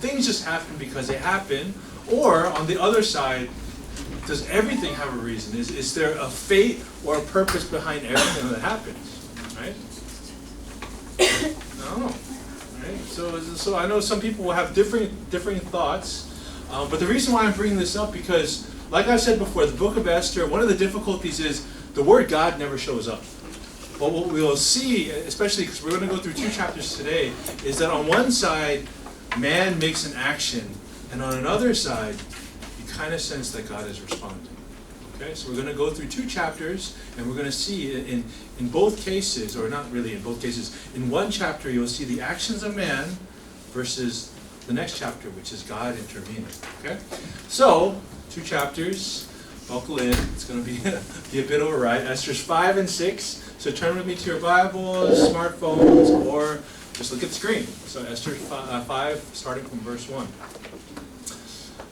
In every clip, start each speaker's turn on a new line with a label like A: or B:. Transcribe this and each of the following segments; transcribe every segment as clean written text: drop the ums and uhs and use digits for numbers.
A: things just happen because they happen? Or, on the other side, does everything have a reason? Is there a fate or a purpose behind everything that happens? Right? I don't know. Right? So I know some people will have differing thoughts, but the reason why I'm bringing this up, because, like I said before, the book of Esther, one of the difficulties is the word God never shows up. But what we'll see, especially because we're going to go through 2 chapters today, is that on one side, man makes an action, and on another side, you kind of sense that God is responding. Okay, so we're going to go through 2 chapters, and we're going to see in both cases, or not really in both cases, in one chapter you'll see the actions of man versus the next chapter, which is God intervening. Okay, so 2 chapters, buckle in. It's going to be a bit of a ride. Esther's 5 and 6. So turn with me to your Bibles, smartphones, or just look at the screen. So Esther 5, starting from verse 1.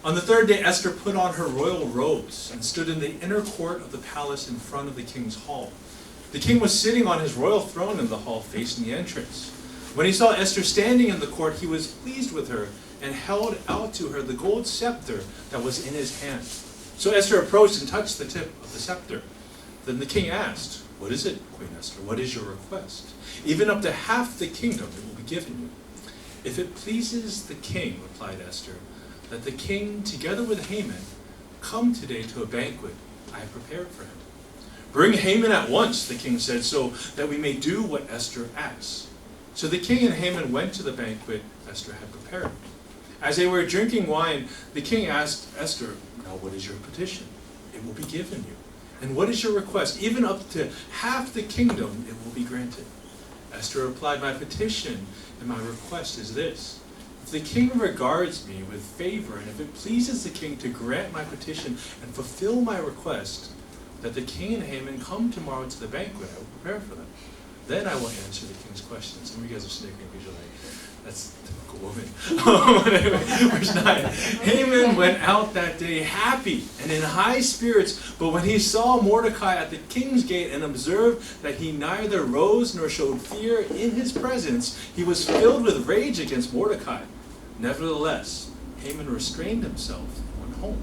A: On the 3rd day, Esther put on her royal robes and stood in the inner court of the palace in front of the king's hall. The king was sitting on his royal throne in the hall facing the entrance. When he saw Esther standing in the court, he was pleased with her and held out to her the gold scepter that was in his hand. So Esther approached and touched the tip of the scepter. Then the king asked, "What is it, Queen Esther? What is your request? Even up to half the kingdom it will be given you." "If it pleases the king," replied Esther, "that the king, together with Haman, come today to a banquet I have prepared for him." "Bring Haman at once," the king said, "so that we may do what Esther asks." So the king and Haman went to the banquet Esther had prepared. As they were drinking wine, the king asked Esther, "Now what is your petition? It will be given you. And what is your request? Even up to half the kingdom it will be granted." Esther replied, "My petition and my request is this. If the king regards me with favor, and if it pleases the king to grant my petition and fulfill my request, that the king and Haman come tomorrow to the banquet I will prepare for them, then I will answer the king's questions." Some of you guys are snickering because you're like, that's a typical woman. Anyway, verse 9. "Haman went out that day happy and in high spirits, but when he saw Mordecai at the king's gate and observed that he neither rose nor showed fear in his presence, he was filled with rage against Mordecai. Nevertheless, Haman restrained himself and went home.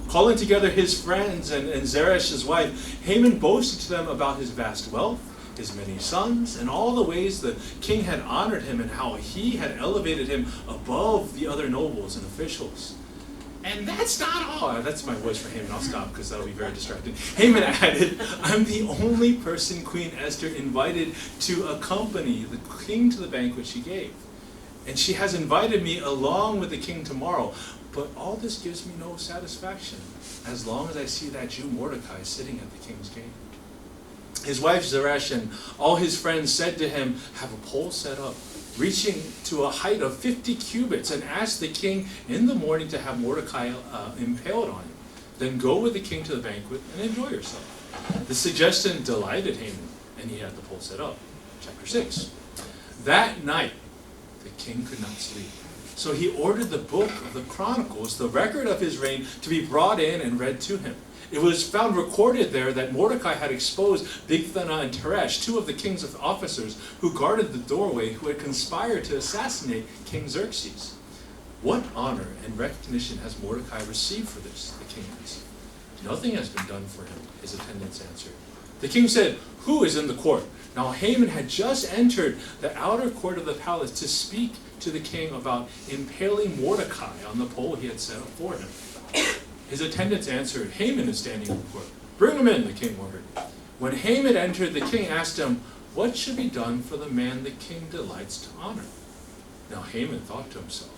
A: Calling together his friends and Zeresh his wife, Haman boasted to them about his vast wealth, his many sons, and all the ways the king had honored him and how he had elevated him above the other nobles and officials. And that's not all. That's my voice for Haman. I'll stop because that'll be very distracting. Haman added, "I'm the only person Queen Esther invited to accompany the king to the banquet she gave. And she has invited me along with the king tomorrow. But all this gives me no satisfaction, as long as I see that Jew Mordecai sitting at the king's gate." His wife Zeresh and all his friends said to him, "Have a pole set up, reaching to a height of 50 cubits, and ask the king in the morning to have Mordecai impaled on it. Then go with the king to the banquet and enjoy yourself." The suggestion delighted Haman, and he had the pole set up. Chapter 6. That night, the king could not sleep. So he ordered the book of the Chronicles, the record of his reign, to be brought in and read to him. It was found recorded there that Mordecai had exposed Bigthana and Teresh, 2 of the king's officers who guarded the doorway, who had conspired to assassinate King Xerxes. "What honor and recognition has Mordecai received for this?" the king asked. "Nothing has been done for him," his attendants answered. The king said, "Who is in the court?" Now Haman had just entered the outer court of the palace to speak to the king about impaling Mordecai on the pole he had set up for him. His attendants answered, "Haman is standing in the court." "Bring him in," the king ordered. When Haman entered, the king asked him, "What should be done for the man the king delights to honor?" Now Haman thought to himself,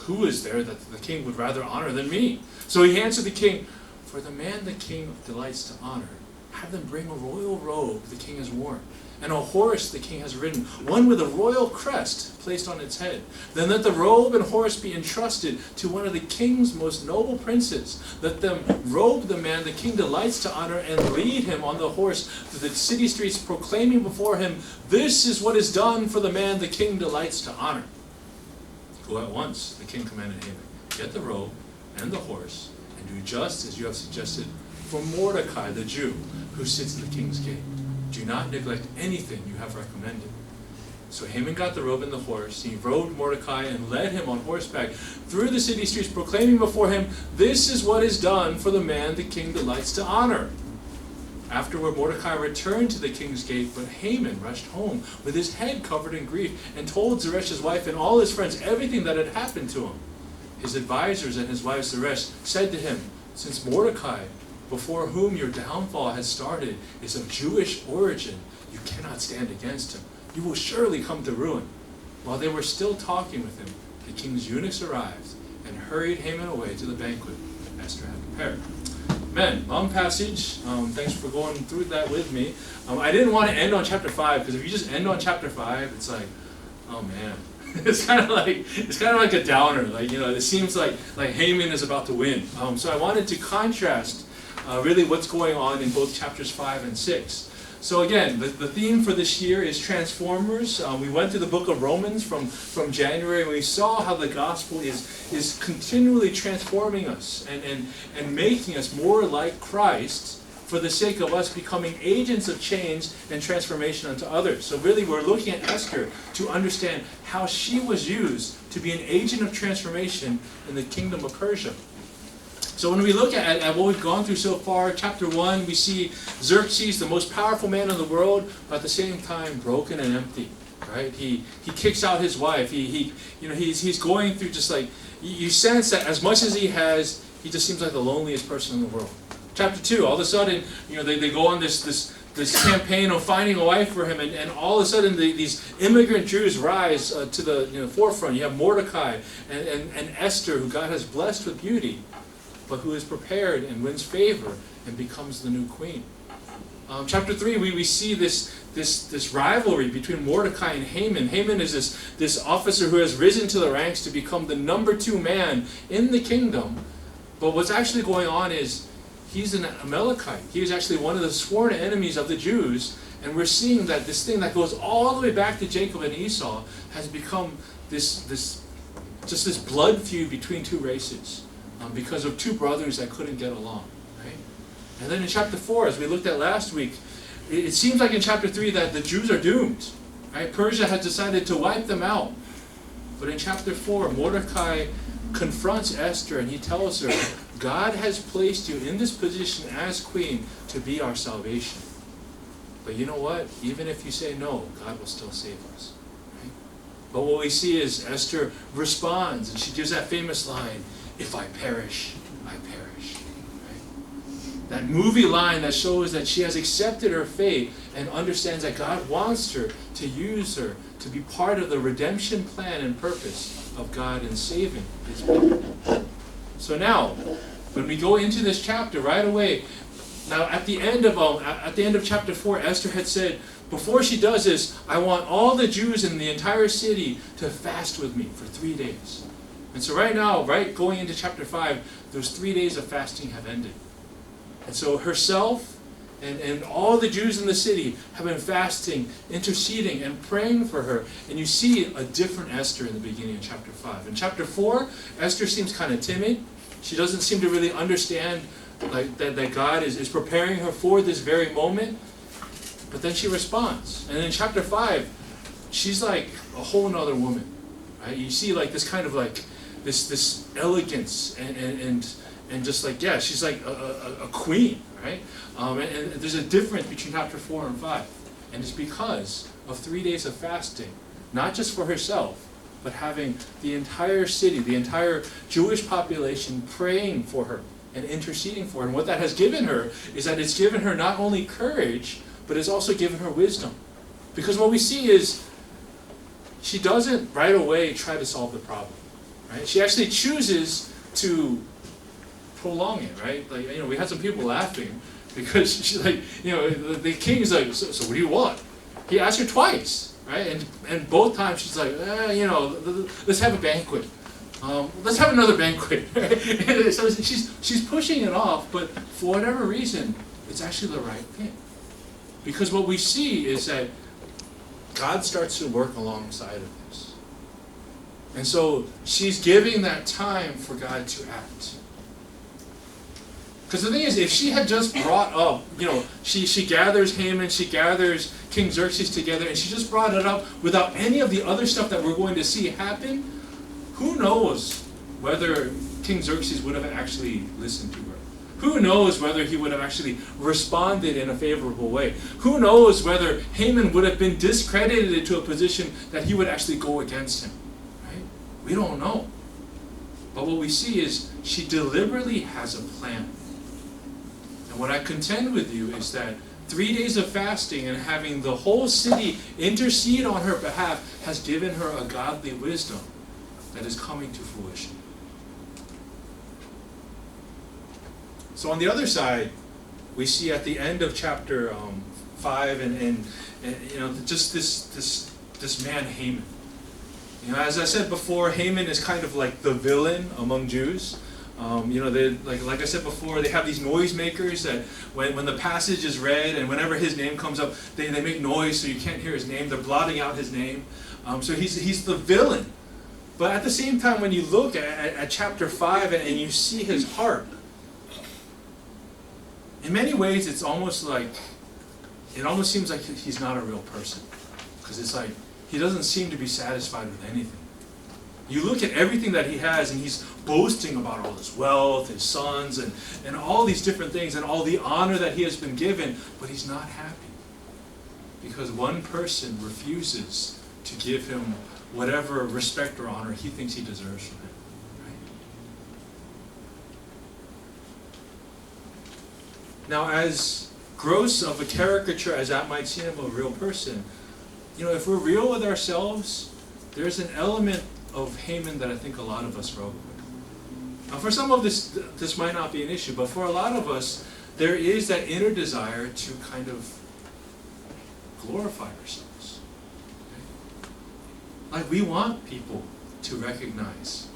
A: "Who is there that the king would rather honor than me?" So he answered the king, "For the man the king delights to honor, have them bring a royal robe the king has worn, and a horse the king has ridden, one with a royal crest placed on its head. Then let the robe and horse be entrusted to one of the king's most noble princes. Let them robe the man the king delights to honor and lead him on the horse through the city streets, proclaiming before him, 'This is what is done for the man the king delights to honor.'" "Go at once," the king commanded Haman. "Get the robe and the horse, and do just as you have suggested for Mordecai the Jew, who sits at the king's gate. Do not neglect anything you have recommended." So Haman got the robe and the horse. He rode Mordecai and led him on horseback through the city streets, proclaiming before him, "This is what is done for the man the king delights to honor." Afterward, Mordecai returned to the king's gate, but Haman rushed home with his head covered in grief and told Zeresh's wife and all his friends everything that had happened to him. His advisors and his wife Zeresh said to him, "Since Mordecai, before whom your downfall has started, is of Jewish origin, you cannot stand against him. You will surely come to ruin." While they were still talking with him, the king's eunuchs arrived and hurried Haman away to the banquet that Esther had prepared. Man, long passage. Thanks for going through that with me. I didn't want to end on chapter 5, because if you just end on chapter 5, it's like, oh man. It's kind of like a downer. Like, it seems like Haman is about to win. So I wanted to contrast really what's going on in both chapters 5 and 6. So again, the theme for this year is Transformers. We went through the book of Romans from January, and we saw how the gospel is continually transforming us and making us more like Christ for the sake of us becoming agents of change and transformation unto others. So really we're looking at Esther to understand how she was used to be an agent of transformation in the kingdom of Persia. So when we look at what we've gone through so far, chapter 1, we see Xerxes, the most powerful man in the world, but at the same time broken and empty. Right? He kicks out his wife. He's going through just like, you sense that as much as he has, he just seems like the loneliest person in the world. Chapter 2, all of a sudden, they go on this campaign of finding a wife for him, and all of a sudden these immigrant Jews rise to the forefront. You have Mordecai and Esther, who God has blessed with beauty, but who is prepared and wins favor and becomes the new queen. Chapter 3, we see this rivalry between Mordecai and Haman. Haman is this officer who has risen to the ranks to become the number 2 man in the kingdom. But what's actually going on is he's an Amalekite. He is actually one of the sworn enemies of the Jews. And we're seeing that this thing that goes all the way back to Jacob and Esau has become this blood feud between 2 races. Because of 2 brothers that couldn't get along, right? And then in chapter 4, as we looked at last week, it seems like in chapter 3 that the Jews are doomed, right? Persia has decided to wipe them out. But in chapter 4, Mordecai confronts Esther and he tells her, God has placed you in this position as queen to be our salvation. But you know what? Even if you say no, God will still save us. Right? But what we see is Esther responds, and she gives that famous line, "If I perish, I perish." Right? That movie line that shows that she has accepted her fate and understands that God wants her to use her to be part of the redemption plan and purpose of God in saving His people. So now, when we go into this chapter right away, now at the end of chapter 4, Esther had said, before she does this, I want all the Jews in the entire city to fast with me for 3 days. And so right now, going into chapter 5, those 3 days of fasting have ended. And so herself and all the Jews in the city have been fasting, interceding, and praying for her. And you see a different Esther in the beginning of chapter 5. In chapter 4, Esther seems kind of timid. She doesn't seem to really understand that God is preparing her for this very moment. But then she responds. And in chapter 5, she's like a whole nother woman. Right? You see this kind of this elegance and just she's like a queen, right? And there's a difference between chapter 4 and 5, and it's because of 3 days of fasting, not just for herself, but having the entire city, the entire Jewish population praying for her and interceding for her. And what that has given her is that it's given her not only courage, but it's also given her wisdom. Because what we see is she doesn't right away try to solve the problem. Right? She actually chooses to prolong it, right? We had some people laughing because she's the king's like, so what do you want? He asked her twice, right? And both times she's like, let's have a banquet. Let's have another banquet. Right? So she's pushing it off, but for whatever reason, it's actually the right thing. Because what we see is that God starts to work alongside of this. And so she's giving that time for God to act. Because the thing is, if she had just brought up, she gathers Haman, she gathers King Xerxes together, and she just brought it up without any of the other stuff that we're going to see happen, who knows whether King Xerxes would have actually listened to her? Who knows whether he would have actually responded in a favorable way? Who knows whether Haman would have been discredited to a position that he would actually go against him? Right? We don't know. But what we see is she deliberately has a plan. And what I contend with you is that 3 days of fasting and having the whole city intercede on her behalf has given her a godly wisdom that is coming to fruition. So on the other side, we see at the end of chapter 5 and just this man Haman. As I said before, Haman is kind of like the villain among Jews. They, like I said before, they have these noisemakers that when the passage is read and whenever his name comes up, they make noise so you can't hear his name. They're blotting out his name. So he's the villain. But at the same time, when you look at chapter 5 and you see his heart, in many ways, it almost seems like he's not a real person. Because it's like, he doesn't seem to be satisfied with anything. You look at everything that he has, and he's boasting about all his wealth, his sons, and all these different things, and all the honor that he has been given, but he's not happy. Because one person refuses to give him whatever respect or honor he thinks he deserves from him. Now, as gross of a caricature as that might seem of a real person, if we're real with ourselves, there's an element of Haman that I think a lot of us struggle with. Now, for some of this might not be an issue, but for a lot of us, there is that inner desire to kind of glorify ourselves. Okay? Like, we want people to recognize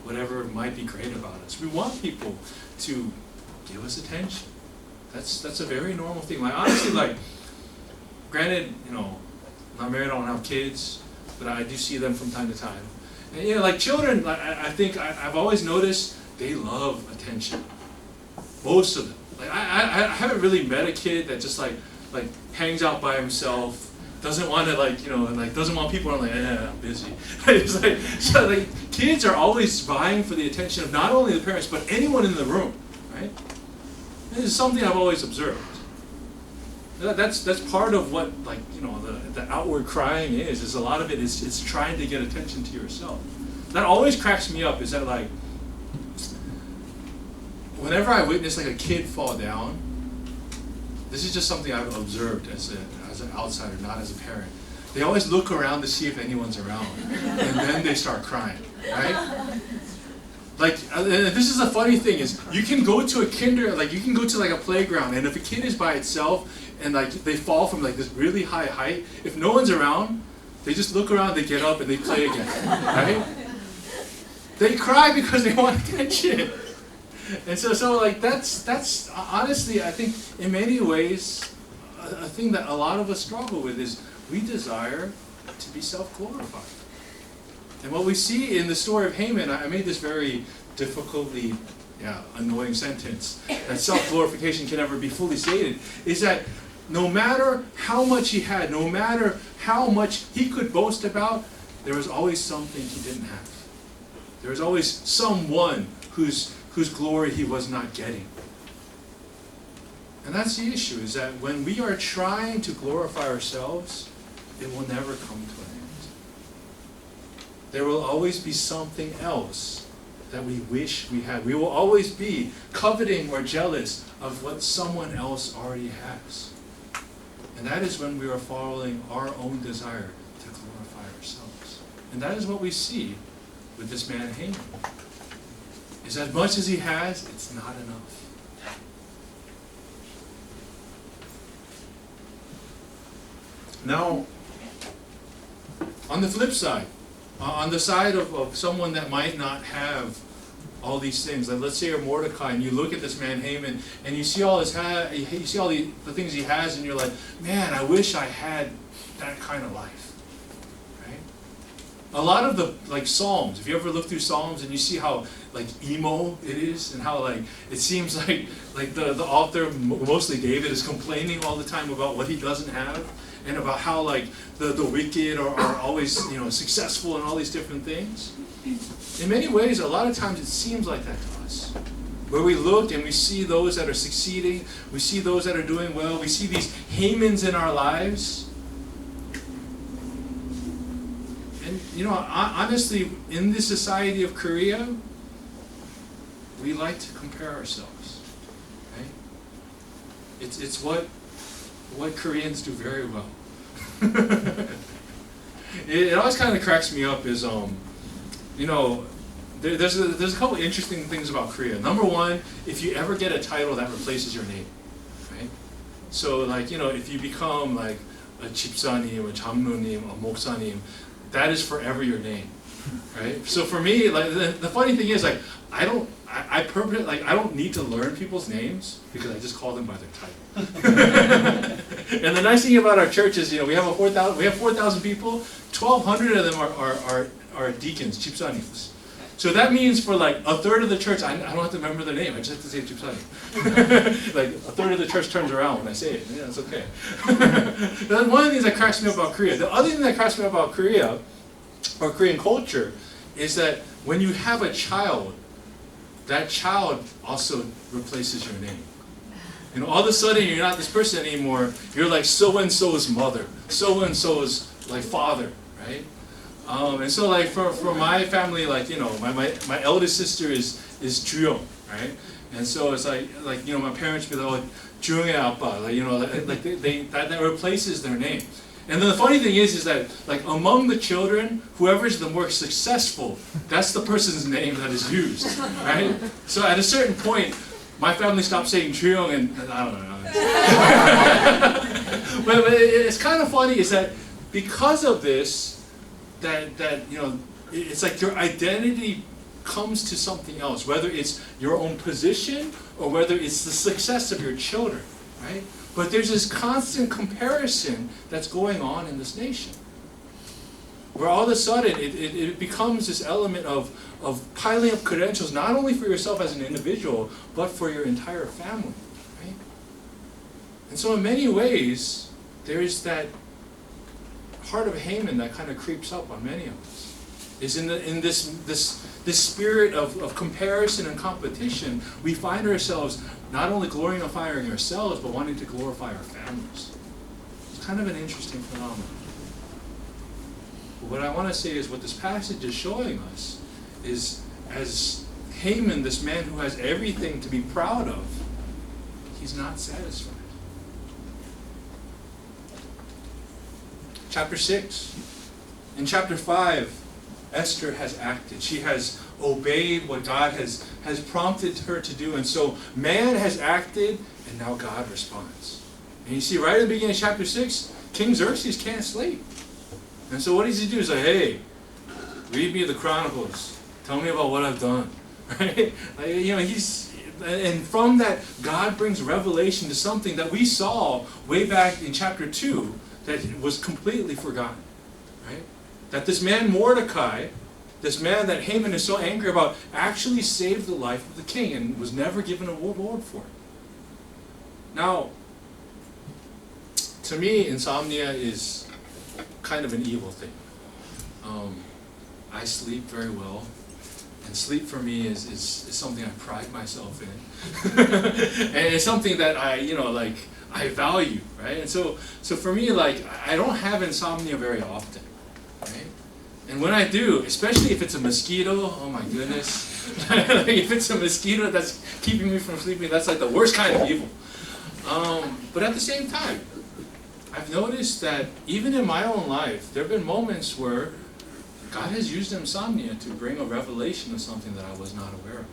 A: whatever might be great about us. We want people to give us attention. That's a very normal thing. Like, honestly, granted, I'm not married, I don't have kids, but I do see them from time to time. And children, I think I've always noticed they love attention. Most of them. I haven't really met a kid that just hangs out by himself, doesn't want to doesn't want people around, I'm busy. Kids are always vying for the attention of not only the parents but anyone in the room, right? This is something I've always observed. That's part of what the outward crying is a lot of it is it's trying to get attention to yourself. That always cracks me up is that whenever I witness a kid fall down, this is just something I've observed as an outsider, not as a parent. They always look around to see if anyone's around, and then they start crying, right? This is the funny thing is you can go to a playground, and if a kid is by itself and they fall from this really high height, if no one's around, they just look around, they get up and they play again, right? They cry because they want attention. And so that's honestly, I think in many ways a thing that a lot of us struggle with is we desire to be self-glorified. And what we see in the story of Haman, I made this very difficultly annoying sentence, that self-glorification can never be fully stated, is that no matter how much he had, no matter how much he could boast about, there was always something he didn't have. There was always someone whose glory he was not getting. And that's the issue, is that when we are trying to glorify ourselves, it will never come to an end. There will always be something else that we wish we had. We will always be coveting or jealous of what someone else already has. And that is when we are following our own desire to glorify ourselves. And that is what we see with this man Haman. Is as much as he has, it's not enough. Now, on the flip side, on the side of someone that might not have all these things, let's say you're Mordecai and you look at this man Haman and you see all you see all the things he has, and you're like, man, I wish I had that kind of life, right? A lot of the like Psalms, if you ever look through Psalms and you see how like emo it is, and how like it seems like the author, mostly David, is complaining all the time about what he doesn't have, and about how like the wicked are always successful in all these different things. In many ways, a lot of times it seems like that to us, where we look and we see those that are succeeding, we see those that are doing well, we see these Hamans in our lives. And honestly, in this society of Korea, we like to compare ourselves, right? It's what Koreans do very well. It always kind of cracks me up is there's a couple interesting things about Korea. Number one, if you ever get a title that replaces your name, right? So like if you become like a 집사님, a 장로님, a 목사님, that is forever your name, right? So for me, like the funny thing is, like I don't need to learn people's names because I just call them by their title. And the nice thing about our church is, we have 4,000 people. 1,200 of them are deacons, 집사님s. So that means for like a third of the church, I don't have to remember their name. I just have to say 집사님. Like a third of the church turns around when I say it. Yeah, it's okay. That's one of the things that cracks me up about Korea. The other thing that cracks me up about Korea, or Korean culture, is that when you have a child, that child also replaces your name. All of a sudden you're not this person anymore. You're like so-and-so's mother, so-and-so's like father, right? And so like for my family, like my eldest sister is Juyong, right? And so it's like my parents be like, Juyong의 아빠, that replaces their name. And then the funny thing is that like among the children, whoever is the more successful, that's the person's name that is used, right? So at a certain point, my family stopped saying Juyong, and I don't know. But it's kind of funny is that because of this, that it's like your identity comes to something else, whether it's your own position or whether it's the success of your children, right? But there's this constant comparison that's going on in this nation, where all of a sudden it becomes this element of piling up credentials, not only for yourself as an individual, but for your entire family, right? And so in many ways, there is that heart of Haman that kind of creeps up on many of us. Is in this spirit of comparison and competition, we find ourselves not only glorifying ourselves, but wanting to glorify our families. It's kind of an interesting phenomenon. But what I want to say is what this passage is showing us is, as Haman, this man who has everything to be proud of, he's not satisfied. Chapter 6. In chapter 5, Esther has acted. She has obeyed what God has prompted her to do. And so man has acted, and now God responds. And you see right at the beginning of chapter 6, King Xerxes can't sleep. And so what does he do? He's like, hey, read me the Chronicles. Tell me about what I've done. Right? And from that, God brings revelation to something that we saw way back in chapter 2 that was completely forgotten. Right? That this man Mordecai, this man that Haman is so angry about, actually saved the life of the king and was never given a reward for it. Now, to me, insomnia is kind of an evil thing. I sleep very well, and sleep for me is something I pride myself in, and it's something that I value, right? And so for me, like, I don't have insomnia very often, right? And when I do, especially if it's a mosquito, oh my goodness. If it's a mosquito that's keeping me from sleeping, that's like the worst kind of evil. But at the same time, I've noticed that even in my own life, there have been moments where God has used insomnia to bring a revelation of something that I was not aware of.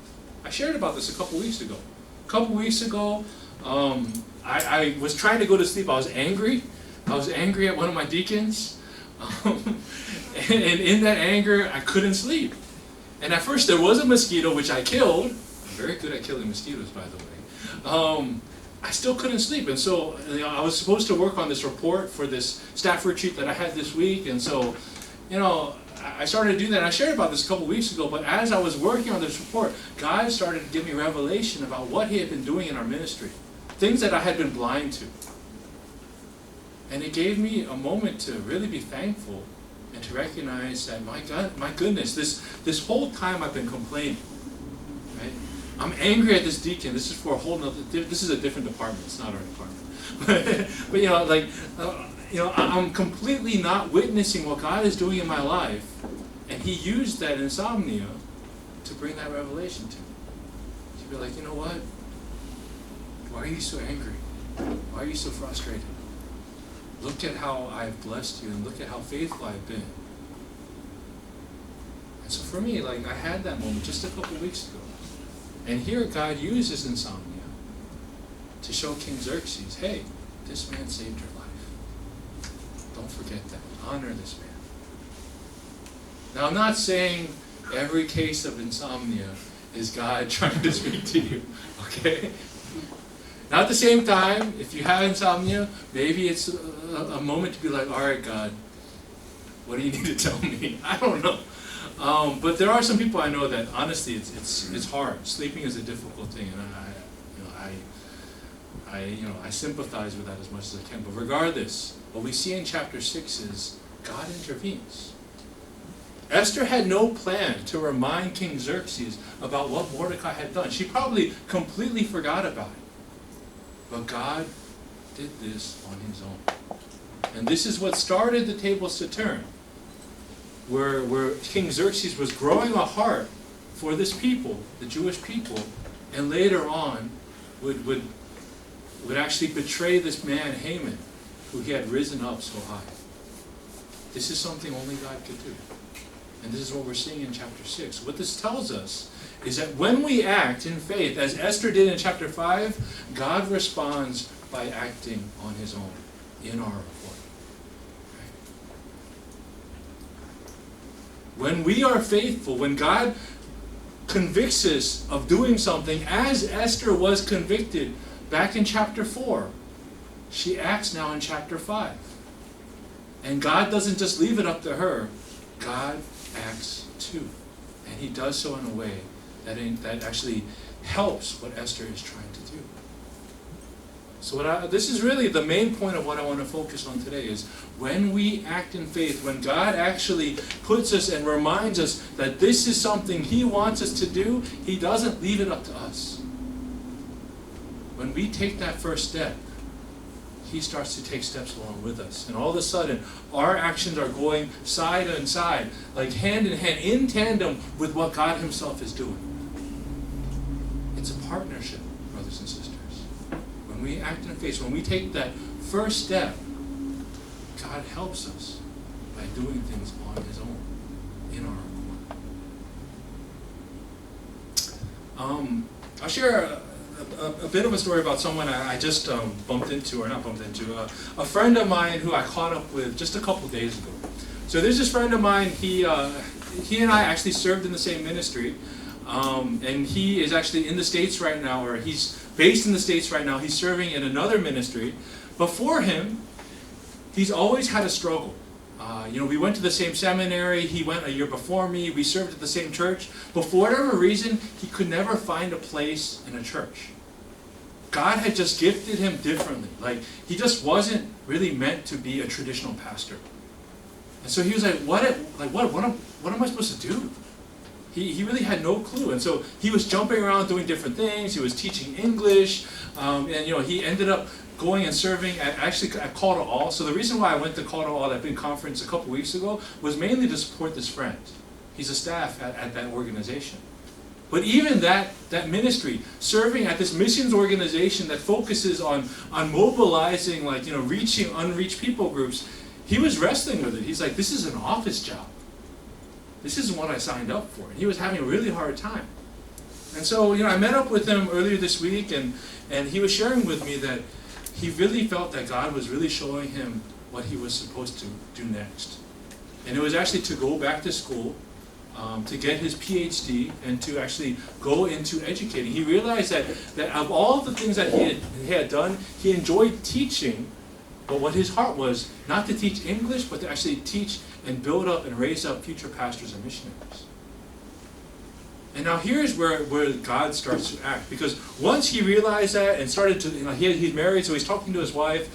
A: I shared about this a couple weeks ago. I was trying to go to sleep. I was angry. I was angry at one of my deacons. And in that anger, I couldn't sleep. And at first, there was a mosquito, which I killed. I'm very good at killing mosquitoes, by the way. I still couldn't sleep. And so I was supposed to work on this report for this staff retreat that I had this week. And so, I started to do that. And I shared about this a couple weeks ago, but as I was working on this report, God started to give me revelation about what He had been doing in our ministry, things that I had been blind to. And it gave me a moment to really be thankful and to recognize that, my God, my goodness, this whole time I've been complaining, right? I'm angry at this deacon. This is for a whole nother, this is a different department. It's not our department. But you know, like, I'm completely not witnessing what God is doing in my life. And He used that insomnia to bring that revelation to me. To be like, you know what? Why are you so angry? Why are you so frustrated? Look at how I've blessed you, and look at how faithful I've been. And so for me, like, I had that moment just a couple weeks ago. And here God uses insomnia to show King Xerxes, hey, this man saved your life. Don't forget that. Honor this man. Now, I'm not saying every case of insomnia is God trying to speak to you, okay? Now, at the same time, if you have insomnia, maybe it's a moment to be like, all right, God, what do you need to tell me? I don't know. But there are some people I know that, honestly, it's hard. Sleeping is a difficult thing, and I sympathize with that as much as I can. But regardless, what we see in chapter 6 is God intervenes. Esther had no plan to remind King Xerxes about what Mordecai had done. She probably completely forgot about it. But God did this on His own. And this is what started the tables to turn. Where King Xerxes was growing a heart for this people, the Jewish people, and later on would actually betray this man Haman, who he had risen up so high. This is something only God could do. And this is what we're seeing in chapter 6. What this tells us is that when we act in faith, as Esther did in chapter 5, God responds by acting on His own in our report. When we are faithful, when God convicts us of doing something, as Esther was convicted back in chapter 4, she acts now in chapter 5. And God doesn't just leave it up to her. God acts too. And He does so in a way that actually helps what Esther is trying to do. So this is really the main point of what I want to focus on today is when we act in faith, when God actually puts us and reminds us that this is something He wants us to do, He doesn't leave it up to us. When we take that first step, He starts to take steps along with us. And all of a sudden, our actions are going side and side, like hand in hand, in tandem with what God Himself is doing. It's a partnership, brothers and sisters. When we act in faith, when we take that first step, God helps us by doing things on His own, in our accord. I'll share a bit of a story about someone I just bumped into, or not bumped into, a friend of mine who I caught up with just a couple days ago. So there's this friend of mine, he and I actually served in the same ministry, and he is actually in the States right now, or he's based in the States right now. He's serving in another ministry. But for him, he's always had a struggle. We went to the same seminary. He went a year before me. We served at the same church. But for whatever reason, he could never find a place in a church. God had just gifted him differently. Like, he just wasn't really meant to be a traditional pastor. And so he was like, what am I supposed to do? He really had no clue. And so he was jumping around doing different things. He was teaching English. And he ended up going and serving at Call to All. So the reason why I went to Call to All, that big conference a couple weeks ago, was mainly to support this friend. He's a staff at that organization. But even that ministry, serving at this missions organization that focuses on mobilizing, reaching unreached people groups, he was wrestling with it. He's like, this is an office job. This isn't what I signed up for. And he was having a really hard time. And so, I met up with him earlier this week, and he was sharing with me that he really felt that God was really showing him what he was supposed to do next. And it was actually to go back to school, to get his PhD, and to actually go into educating. He realized that of all the things that he had done, he enjoyed teaching, but what his heart was, not to teach English, but to actually teach and build up and raise up future pastors and missionaries. And now here's where God starts to act. Because once he realized that and started to, he's married, so he's talking to his wife.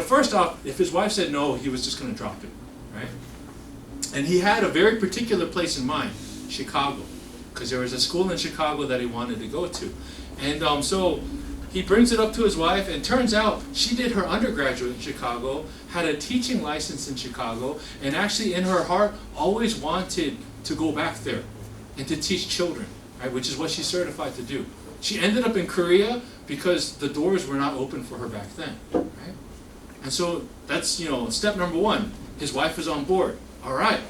A: First off, if his wife said no, he was just going to drop it, right? And he had a very particular place in mind, Chicago. Because there was a school in Chicago that he wanted to go to. And so he brings it up to his wife, and turns out she did her undergraduate in Chicago, had a teaching license in Chicago, and actually in her heart always wanted to go back there and to teach children, right, which is what she's certified to do. She ended up in Korea because the doors were not open for her back then, right? And so that's, step number one. His wife was on board. All right.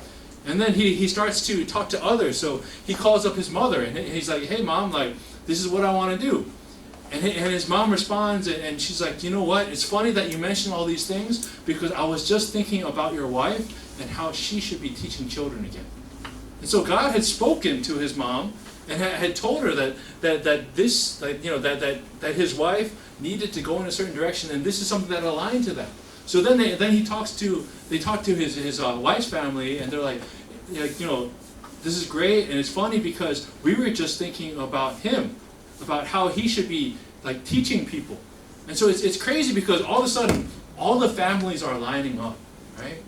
A: And then he starts to talk to others. So he calls up his mother, and he's like, hey, Mom, this is what I want to do. And his mom responds, and she's like, you know what? It's funny that you mentioned all these things, because I was just thinking about your wife and how she should be teaching children again. And so God had spoken to his mom and had told her that his wife needed to go in a certain direction, and this is something that aligned to that. So then they talk to his wife's family, and they're like, this is great, and it's funny because we were just thinking about him, about how he should be teaching people. And so it's crazy because all of a sudden all the families are lining up, right?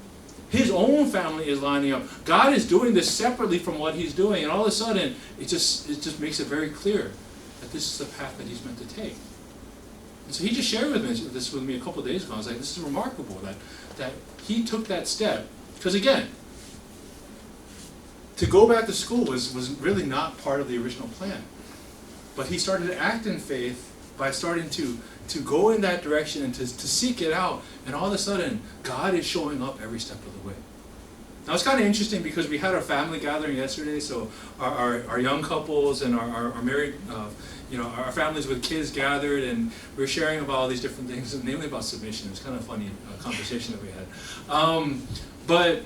A: His own family is lining up. God is doing this separately from what he's doing, and all of a sudden it just makes it very clear that this is the path that he's meant to take. And so he just shared this with me a couple of days ago. I was like, this is remarkable that he took that step, because again, to go back to school was really not part of the original plan. But he started to act in faith by starting to go in that direction and to seek it out. And all of a sudden, God is showing up every step of the way. Now it's kind of interesting because we had our family gathering yesterday. So our young couples and our married, our families with kids gathered, and we were sharing about all these different things, mainly about submission. It was kind of a funny conversation that we had. But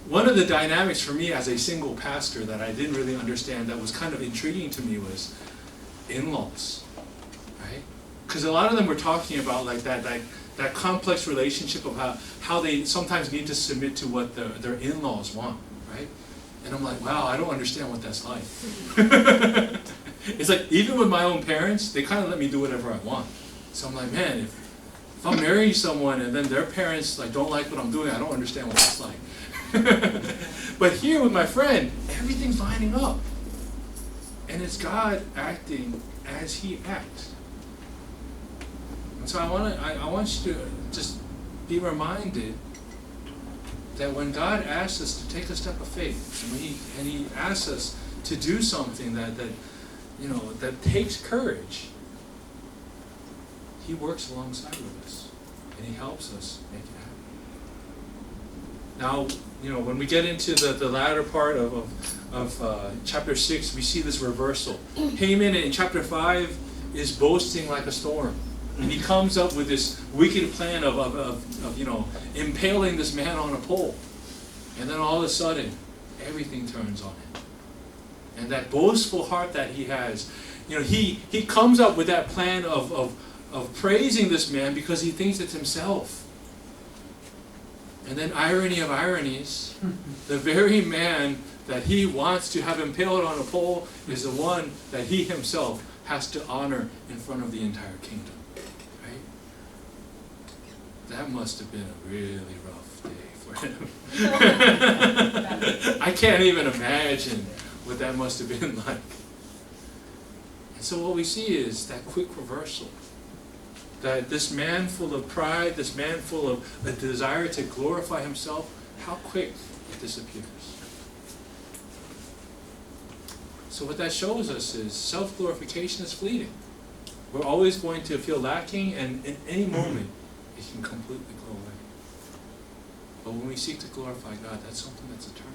A: one of the dynamics for me as a single pastor that I didn't really understand, that was kind of intriguing to me, was in-laws, right? Because a lot of them were talking about that complex relationship of how they sometimes need to submit to what their in-laws want, right? And I'm like, wow, I don't understand what that's like. It's like, even with my own parents, they kind of let me do whatever I want. So I'm like, man, if I'm marrying someone and then their parents don't like what I'm doing, I don't understand what that's like. But here with my friend, everything's lining up. And it's God acting as he acts. And so I want you to just be reminded that when God asks us to take a step of faith, and he asks us to do something that takes courage, he works alongside with us, and he helps us make it happen. Now, when we get into the latter part of chapter 6, we see this reversal. Haman in chapter 5 is boasting like a storm. And he comes up with this wicked plan of impaling this man on a pole. And then all of a sudden, everything turns on him. And that boastful heart that he has, he comes up with that plan of praising this man because he thinks it's himself. And then, irony of ironies, the very man that he wants to have impaled on a pole is the one that he himself has to honor in front of the entire kingdom. Right? That must have been a really rough day for him. I can't even imagine what that must have been like. And so what we see is that quick reversal. That this man full of pride, this man full of a desire to glorify himself, how quick it disappears. So what that shows us is self-glorification is fleeting. We're always going to feel lacking, and in any moment, it can completely go away. But when we seek to glorify God, that's something that's eternal.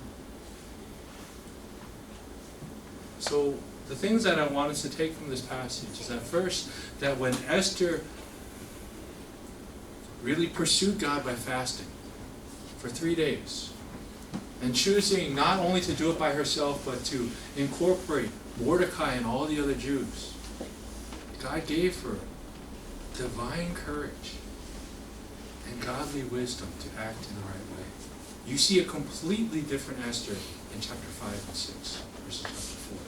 A: So the things that I want us to take from this passage is that first, that when Esther really pursued God by fasting for 3 days, and choosing not only to do it by herself, but to incorporate Mordecai and all the other Jews, God gave her divine courage and godly wisdom to act in the right way, you see a completely different Esther in chapter 5 and 6 versus chapter 4.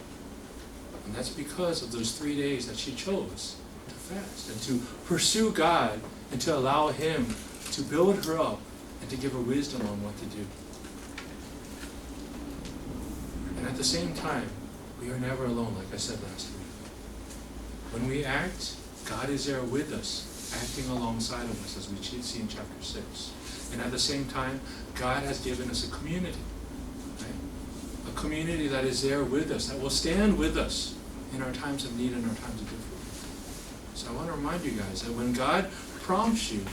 A: And that's because of those 3 days that she chose to fast and to pursue God and to allow Him to build her up and to give her wisdom on what to do. And at the same time, we are never alone, like I said last week. When we act, God is there with us, acting alongside of us, as we see in chapter 6. And at the same time, God has given us a community, right? A community that is there with us, that will stand with us in our times of need and our times of difficulty. So I want to remind you guys that when God prompts you,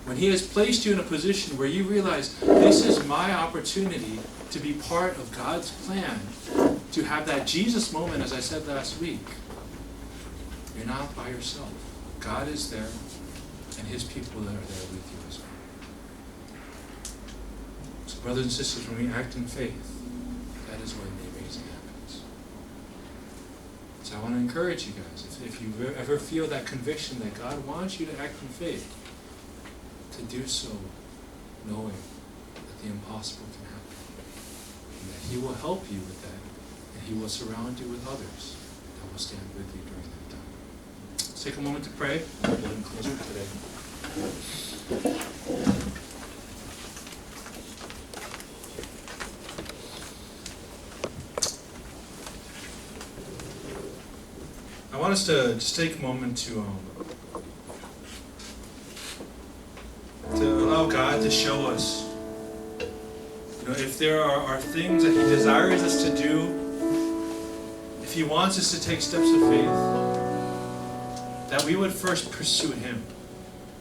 A: when He has placed you in a position where you realize, this is my opportunity to be part of God's plan, to have that Jesus moment, as I said last week, you're not by yourself. God is there, and His people that are there with you as well. So brothers and sisters, when we act in faith, that is when the amazing happens. So I want to encourage you guys, if you ever feel that conviction that God wants you to act in faith, to do so knowing that the impossible can happen, and that He will help you with that, and He will surround you with others that will stand with you during that time. Let's take a moment to pray, and we'll close for today. I want us to just take a moment to allow God to show us, if there are things that He desires us to do, if He wants us to take steps of faith, that we would first pursue Him.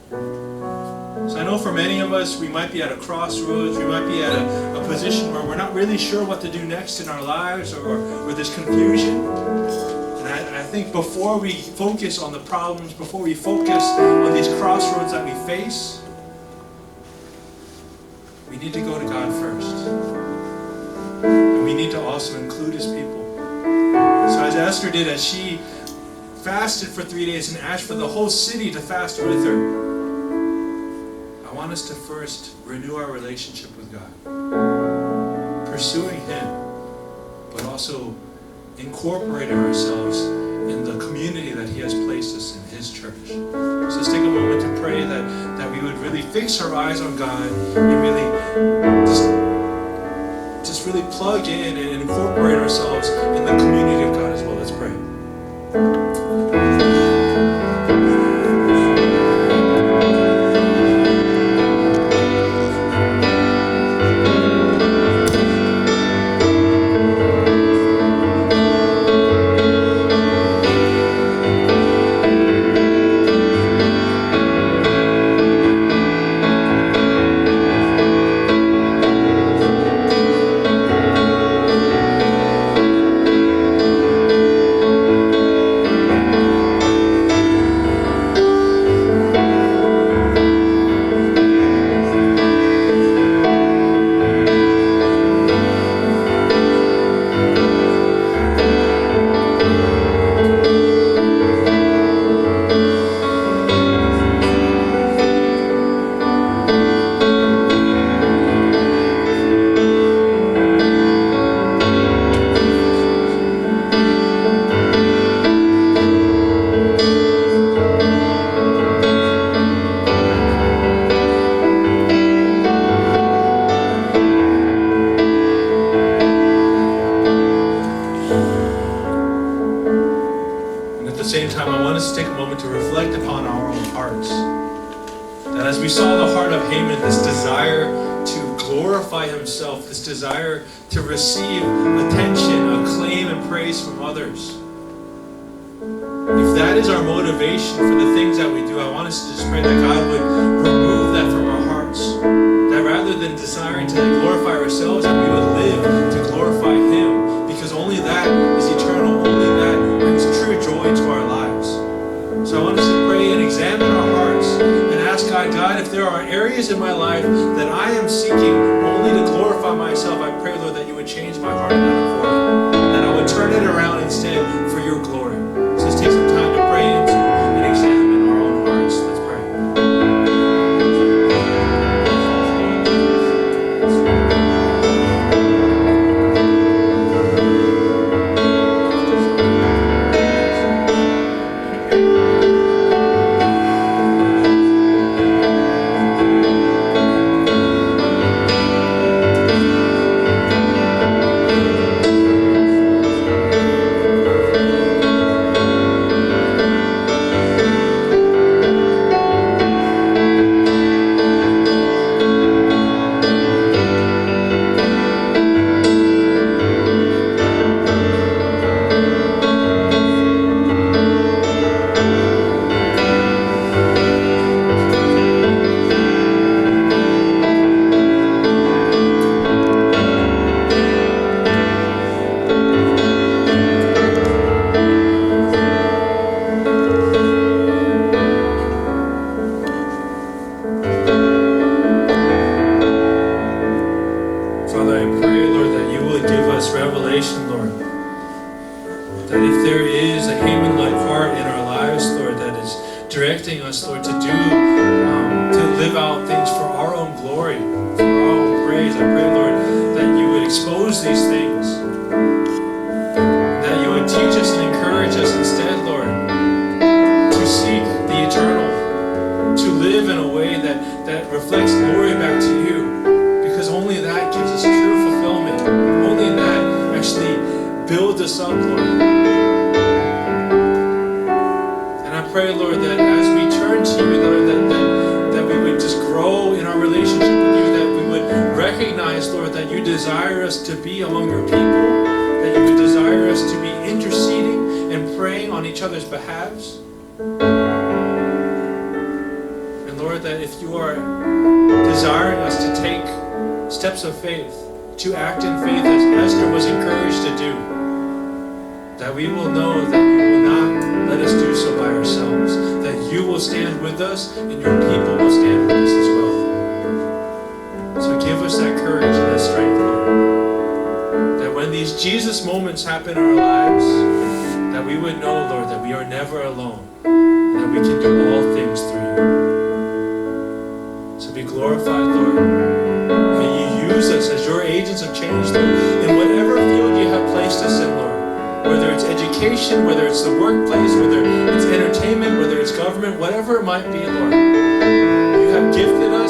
A: So I know for many of us, we might be at a crossroads, we might be at a position where we're not really sure what to do next in our lives, or there's confusion. And I think before we focus on the problems, before we focus on these crossroads that we face, we need to go to God first. And we need to also include His people. So as Esther did, as she fasted for 3 days and asked for the whole city to fast with her, I want us to first renew our relationship with God, pursuing Him, but also incorporating ourselves in the community that He has placed us in, His church. So let's take a moment to pray that we would really fix our eyes on God and really just really plug in and incorporate ourselves in the community of God as well. Let's pray. This desire to receive attention, acclaim, and praise from others. If that is our motivation for the things that we do, I want us to just pray that God would remove that from our hearts. That rather than desiring to glorify ourselves, that we would live to glorify Him, because only that is eternal, only that brings true joy to our lives. So I want us to pray and examine our hearts and ask God, if there are areas in my life that I am seeking only to glorify myself, I pray, Lord, that you would change my heart in that for me, that I would turn it around instead for your glory. So let's take some time to pray into and examine our own hearts. Let's pray. That if there is a Haman-like heart in our lives, Lord, that is directing us, Lord, to live out things for our own glory, for our own praise, I pray, Lord, that you would expose these things, that you would teach us and encourage us instead, Lord, to seek the eternal, to live in a way that reflects glory back to you, because only that gives us true fulfillment. Only that actually builds us up, Lord. And I pray, Lord, that as we turn to you, Lord, that we would just grow in our relationship with you, that we would recognize, Lord, that you desire us to be among your people, that you would desire us to be interceding and praying on each other's behalves. And Lord, that if you are desiring us to take steps of faith, to act in faith as Esther was encouraged to do, that we will know that you will not let us do so by ourselves, that you will stand with us and your people will stand with us as well. So give us that courage and that strength, Lord, that when these Jesus moments happen in our lives, that we would know, Lord, that we are never alone, and that we can do all things through you. So be glorified, Lord. May you use us as your agents of change, Lord, in whatever field you have placed us in, Lord. Whether it's education, whether it's the workplace, whether it's entertainment, whether it's government, whatever it might be, Lord. You have gifted us